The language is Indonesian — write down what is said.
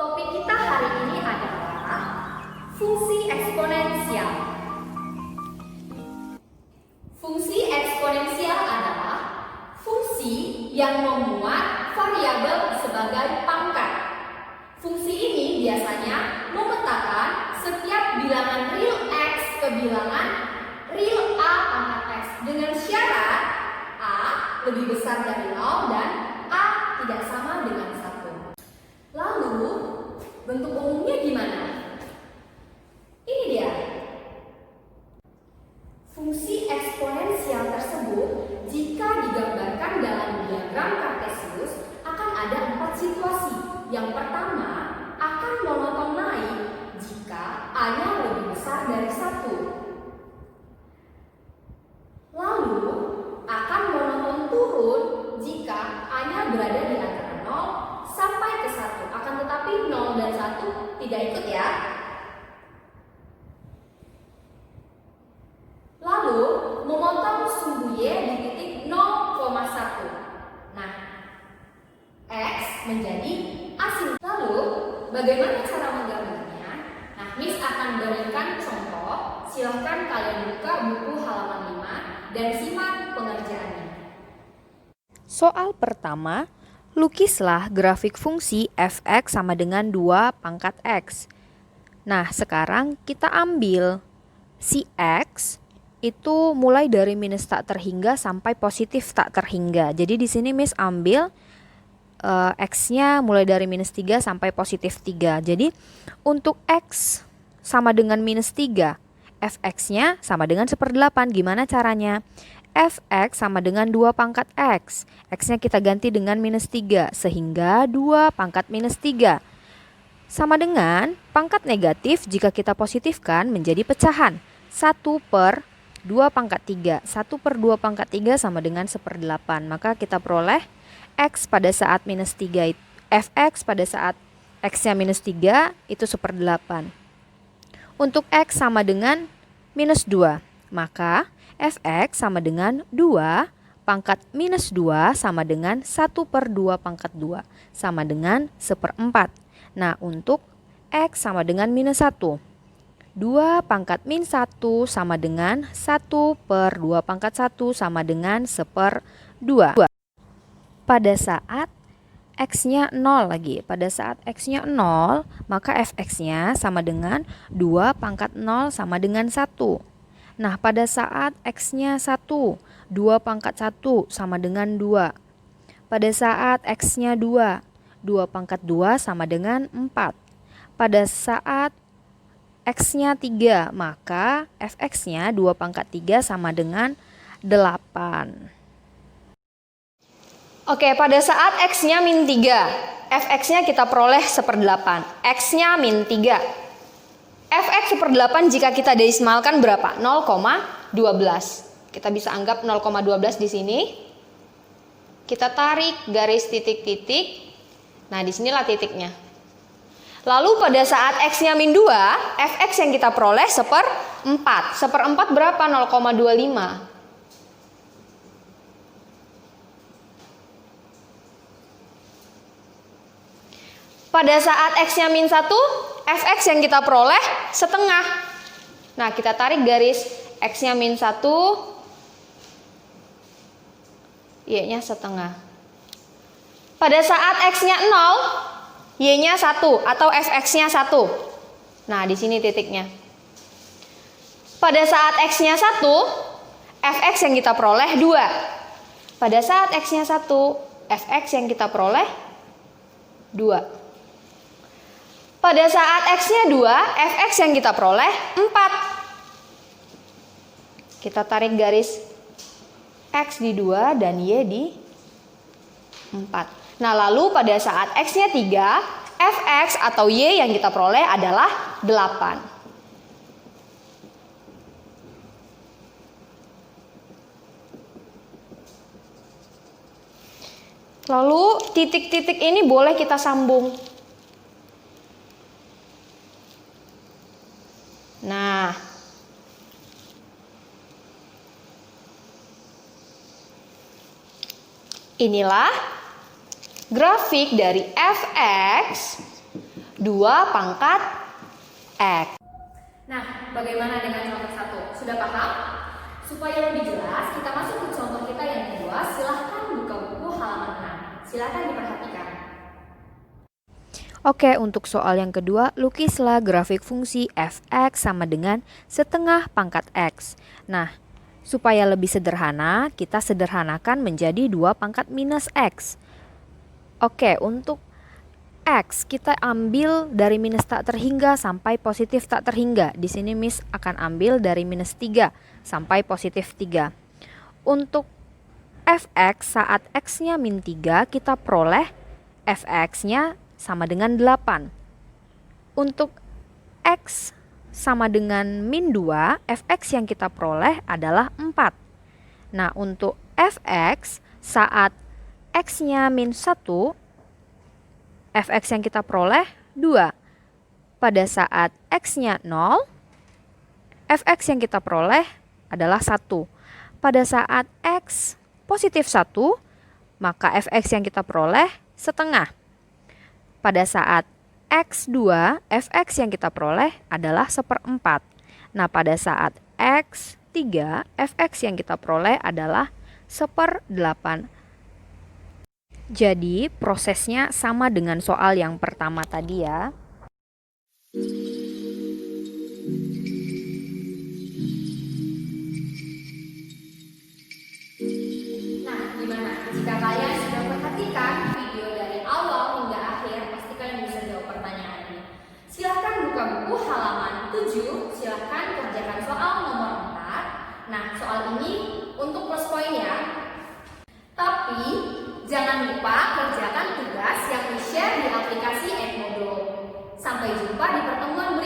Topik kita hari ini adalah fungsi eksponensial. Fungsi eksponensial adalah fungsi yang memuat variabel sebagai pangkat. Fungsi ini biasanya memetakan setiap bilangan real X ke bilangan real A pangkat X dengan syarat A lebih besar dari 0 dan A tidak sama dengan 1. Lalu, bentuk umumnya gimana? Ini dia. Fungsi eksponensial tersebut jika digambarkan dalam diagram Kartesius akan ada 4 situasi. Yang pertama, akan monoton naik jika A-nya lebih besar dari 1. Lalu, akan monoton turun jika A-nya berada di antara 0 sampai ke 1. Akan tetapi 0 dan 1 tidak ikut ya. Lalu, memotong sumbu Y di titik 0,1. Nah, X menjadi asing. Lalu, bagaimana cara menggambarnya? Nah, Miss akan berikan contoh. Silahkan kalian buka buku halaman 5 dan simak pengerjaannya. Soal pertama, lukislah grafik fungsi f(x) sama dengan 2 pangkat x. Nah, sekarang kita ambil si x itu mulai dari minus tak terhingga sampai positif tak terhingga. Jadi di sini Miss ambil x-nya mulai dari minus 3 sampai positif 3. Jadi untuk x sama dengan minus 3, fx-nya sama dengan 1/8. Gimana caranya? Fx sama dengan 2 pangkat x. X-nya kita ganti dengan minus 3, sehingga 2 pangkat minus 3. Sama dengan pangkat negatif jika kita positifkan menjadi pecahan. 1/2 pangkat 3. 1/2 pangkat 3 sama dengan 1/8. Maka kita peroleh x pada saat minus 3, fx pada saat x-nya minus 3 itu 1/8. Untuk x sama dengan minus 2, maka fx sama dengan 2 pangkat minus 2 sama dengan 1/2 pangkat 2 sama dengan 1/4. Nah, untuk x sama dengan minus 1, 2 pangkat min 1 sama dengan 1/2 pangkat 1 sama dengan 1/2. Pada saat x-nya 0 lagi. Pada saat x-nya 0, maka fx-nya sama dengan 2 pangkat 0 sama dengan 1. Nah, pada saat x-nya 1, 2 pangkat 1 sama dengan 2. Pada saat x-nya 2, 2 pangkat 2 sama dengan 4. Pada saat x-nya 3, maka fx-nya 2 pangkat 3 sama dengan 8. Oke, pada saat x-nya min 3, fx-nya kita peroleh 1/8. X-nya min 3. Fx 1/8 jika kita desimalkan berapa? 0,12. Kita bisa anggap 0,12 di sini. Kita tarik garis titik-titik. Nah, disinilah titiknya. Lalu pada saat x-nya min 2, fx yang kita peroleh 1/4. 1/4 berapa? 0,25. Pada saat x-nya min 1, fx yang kita peroleh setengah. Nah, kita tarik garis x-nya min 1, y-nya setengah. Pada saat x-nya 0, y-nya 1 atau fx-nya 1. Nah, di sini titiknya. Pada saat x-nya 1, fx yang kita peroleh 2. Pada saat x-nya 1, fx yang kita peroleh 2. Pada saat x-nya 2, fx yang kita peroleh 4. Kita tarik garis x di 2 dan y di 4. Nah, lalu pada saat x-nya 3, fx atau y yang kita peroleh adalah 8. Lalu titik-titik ini boleh kita sambung. Nah, inilah grafik dari fx 2 pangkat X. Nah, bagaimana dengan contoh 1? Sudah paham? Supaya lebih jelas, kita masuk ke contoh kita yang kedua. Silahkan buka buku halaman 6. Silahkan diperhatikan. Oke, untuk soal yang kedua, lukislah grafik fungsi f(x) sama dengan setengah pangkat x. Nah, supaya lebih sederhana, kita sederhanakan menjadi 2 pangkat minus x. Oke, untuk x kita ambil dari minus tak terhingga sampai positif tak terhingga. Di sini Miss akan ambil dari minus 3 sampai positif 3. Untuk fx saat x-nya min 3, kita peroleh fx-nya sama dengan 8. Untuk x sama dengan min 2, fx yang kita peroleh adalah 4. Nah, untuk fx saat x-nya min 1, fx yang kita peroleh 2. Pada saat x-nya 0, fx yang kita peroleh adalah 1. Pada saat x positif 1, maka fx yang kita peroleh setengah. Pada saat x2, fx yang kita peroleh adalah 1/4. Nah, pada saat x3, fx yang kita peroleh adalah 1/8. Jadi, prosesnya sama dengan soal yang pertama tadi ya. Nah, gimana? Jika kalian sudah perhatikan video dari awal hingga akhir, pasti kalian bisa jawab pertanyaan ini. Silahkan buka buku halaman 7, silahkan kerjakan soal nomor 4. Nah, soal ini untuk plus poin ya. Tapi, jangan lupa kerjakan tugas yang di-share di aplikasi Edmodo. Sampai jumpa di pertemuan berikutnya.